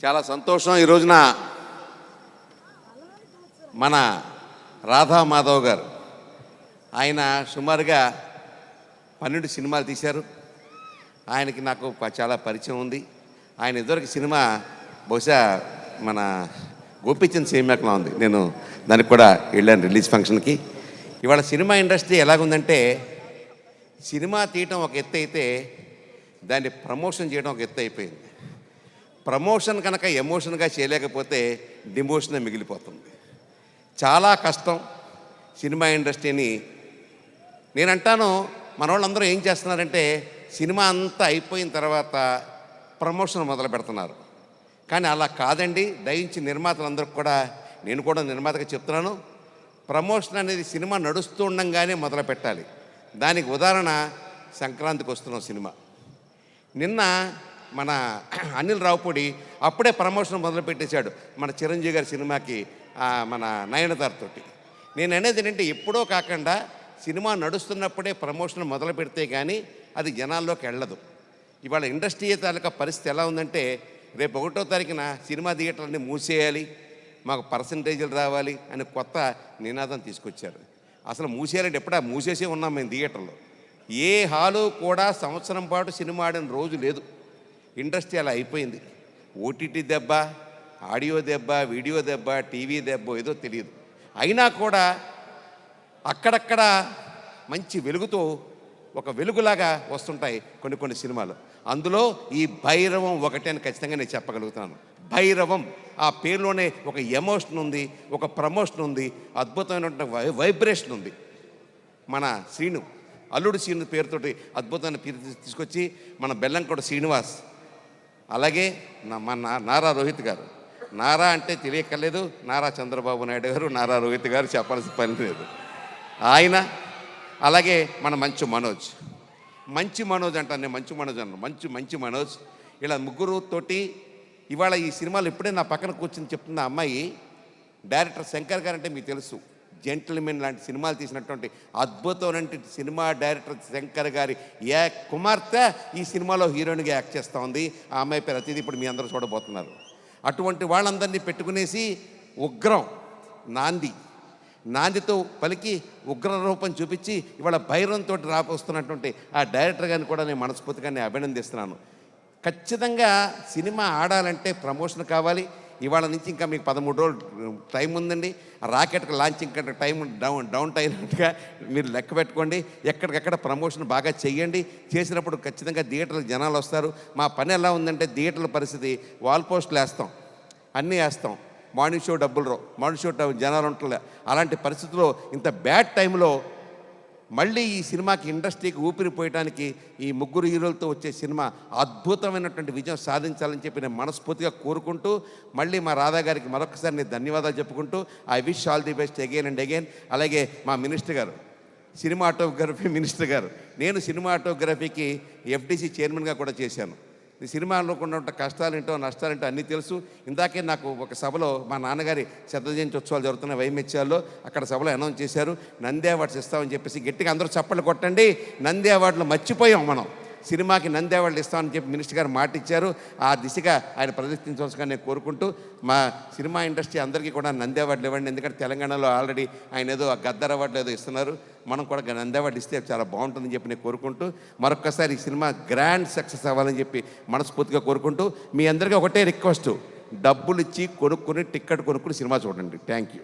చాలా సంతోషం. ఈ రోజున మన రాధా మాధవ్ గారు ఆయన సుమారుగా 12 సినిమాలు తీశారు. ఆయనకి నాకు చాలా పరిచయం ఉంది. ఆయన ఇదివరకు సినిమా బహుశా మన గోపీచంద్ సినిమాలో ఉంది. నేను దానికి కూడా వెళ్ళాను రిలీజ్ ఫంక్షన్కి. ఇవాళ సినిమా ఇండస్ట్రీ ఎలాగుందంటే సినిమా తీయటం ఒక ఎత్తు అయితే దాన్ని ప్రమోషన్ చేయడం ఒక ఎత్తు అయిపోయింది. ప్రమోషన్ కనుక ఎమోషన్గా చేయలేకపోతే డిమోషనే మిగిలిపోతుంది. చాలా కష్టం సినిమా ఇండస్ట్రీని. నేను అంటాను, మన వాళ్ళందరూ ఏం చేస్తున్నారంటే సినిమా అంతా అయిపోయిన తర్వాత ప్రమోషన్ మొదలు పెడుతున్నారు. కానీ అలా కాదండి. దయించి నిర్మాతలందరికీ కూడా, నేను కూడా నిర్మాతగా చెప్తున్నాను, ప్రమోషన్ అనేది సినిమా నడుస్తూ ఉండంగానే మొదలు పెట్టాలి. దానికి ఉదాహరణ సంక్రాంతికి వస్తున్నాం సినిమా. నిన్న మన అనిల్ రావుపూడి అప్పుడే ప్రమోషన్ మొదలు పెట్టేశాడు మన చిరంజీవి గారి సినిమాకి, మన నయనతారతోటి. నేను అనేది ఏంటంటే ఎప్పుడో కాకుండా సినిమా నడుస్తున్నప్పుడే ప్రమోషన్ మొదలు పెడితే కానీ అది జనాల్లోకి వెళ్ళదు. ఇవాళ ఇండస్ట్రీ తాలూకా పరిస్థితి ఎలా ఉందంటే రేపు 1వ తారీఖున సినిమా థియేటర్లన్నీ మూసేయాలి, మాకు పర్సంటేజీలు రావాలి అని కొత్త నినాదం తీసుకొచ్చారు. అసలు మూసేయాలంటే ఎప్పుడా మూసేసే ఉన్నాం మేము థియేటర్లో. ఏ హాలు కూడా సంవత్సరం పాటు సినిమా ఆడిన రోజు లేదు. ఇండస్ట్రీ అలా అయిపోయింది. ఓటీటీ దెబ్బ, ఆడియో దెబ్బ, వీడియో దెబ్బ, టీవీ దెబ్బ ఏదో తెలియదు. అయినా కూడా అక్కడక్కడ మంచి వెలుగుతో ఒక వెలుగులాగా వస్తుంటాయి కొన్ని సినిమాలు. అందులో ఈ భైరవం ఒకటే అని ఖచ్చితంగా నేను చెప్పగలుగుతున్నాను. భైరవం ఆ పేరులోనే ఒక ఎమోషన్ ఉంది, ఒక ప్రమోషన్ ఉంది, అద్భుతమైనటువంటి వైబ్రేషన్ ఉంది. మన శ్రీను, అల్లుడు శ్రీను పేరుతోటి అద్భుతమైన పేరు తీసుకొచ్చి మన బెల్లంకొండ శ్రీనివాస్, అలాగే మన నారా రోహిత్ గారు. నారా అంటే తెలియక్కర్లేదు, నారా చంద్రబాబు నాయుడు గారు, నారా రోహిత్ గారు చెప్పాల్సిన పని లేదు ఆయన. అలాగే మన మంచు మనోజ్ అంటాను నేను, మంచి మనోజ్. ఇలా ముగ్గురుతోటి ఇవాళ ఈ సినిమాలు ఇప్పుడే నా పక్కన కూర్చొని చెప్తున్న అమ్మాయి డైరెక్టర్ శంకర్ గారు అంటే మీకు తెలుసు, జెంటిల్మెన్ లాంటి సినిమాలు తీసినటువంటి అద్భుతమైన సినిమా డైరెక్టర్ శంకర్ గారి కుమార్తె ఈ సినిమాలో హీరోయిన్గా యాక్ట్ చేస్తూ ఉంది. ఆ అమ్మాయి పేరు అతిథి ఇప్పుడు మీ అందరూ చూడబోతున్నారు. అటువంటి వాళ్ళందరినీ పెట్టుకునేసి ఉగ్రం నాందితో పలికి ఉగ్ర రూపం చూపించి ఇవాళ భైరవంతో రాపోస్తున్నటువంటి ఆ డైరెక్టర్ గారిని కూడా నేను మనస్ఫూర్తిగా అభినందిస్తున్నాను. ఖచ్చితంగా సినిమా ఆడాలంటే ప్రమోషన్ కావాలి. ఇవాళ నుంచి ఇంకా మీకు 13 రోజులు టైం ఉందండి. రాకెట్కి లాంచ్ ఇంకా టైం డౌన్ అయినట్టుగా మీరు లెక్క పెట్టుకోండి. ఎక్కడికక్కడ ప్రమోషన్ బాగా చెయ్యండి. చేసినప్పుడు ఖచ్చితంగా థియేటర్లకు జనాలు వస్తారు. మా పని ఎలా ఉందంటే థియేటర్ల పరిస్థితి వాల్ పోస్టులు వేస్తాం, అన్నీ వేస్తాం, మార్నింగ్ షో డబ్బులు రావు, మార్నింగ్ షో జనాలు ఉంటలే. అలాంటి పరిస్థితుల్లో ఇంత బ్యాడ్ టైంలో మళ్ళీ ఈ సినిమాకి ఇండస్ట్రీకి ఊపిరిపోయడానికి ఈ ముగ్గురు హీరోలతో వచ్చే సినిమా అద్భుతమైనటువంటి విజయం సాధించాలని చెప్పి నేను మనస్ఫూర్తిగా కోరుకుంటూ మళ్ళీ మా రాధా గారికి మరొకసారి నేను ధన్యవాదాలు చెప్పుకుంటూ I wish all the best again and again. అలాగే మా మినిస్టర్ గారు, సినిమాటోగ్రఫీ మినిస్టర్ గారు, నేను సినిమాటోగ్రఫీకి ఎఫ్డీసీ చైర్మన్గా కూడా చేశాను. ఈ సినిమాలో ఉన్న కష్టాలేంటో నష్టాలేంటో అన్నీ తెలుసు. ఇందాకే నాకు ఒక సభలో మా నాన్నగారి శత జయంతి ఉత్సవాలు జరుగుతున్న వైమెత్యాల్లో అక్కడ సభలో అనౌన్స్ చేశారు, నంది అవార్డ్స్ ఇస్తామని చెప్పేసి. గట్టిగా అందరూ చప్పట్లు కొట్టండి. నంది అవార్డులు మర్చిపోయాం మనం, సినిమాకి నంది అవార్డులు ఇస్తామని చెప్పి మినిస్టర్ గారు మాట ఇచ్చారు. ఆ దిశగా ఆయన ప్రదర్శించవలసిగా నేను కోరుకుంటూ మా సినిమా ఇండస్ట్రీ అందరికీ కూడా నంది అవార్డులు ఇవ్వండి. ఎందుకంటే తెలంగాణలో ఆల్రెడీ ఆయన ఏదో గద్దర్ అవార్డులు ఏదో ఇస్తున్నారు, మనం కూడా నంది అవార్డు ఇస్తే చాలా బాగుంటుందని చెప్పి నేను కోరుకుంటూ మరొక్కసారి ఈ సినిమా గ్రాండ్ సక్సెస్ అవ్వాలని చెప్పి మనస్ఫూర్తిగా కోరుకుంటూ మీ అందరికీ ఒకటే రిక్వెస్ట్, డబ్బులు ఇచ్చి కొనుక్కుని టికెట్ కొనుక్కుని సినిమా చూడండి. Thank you.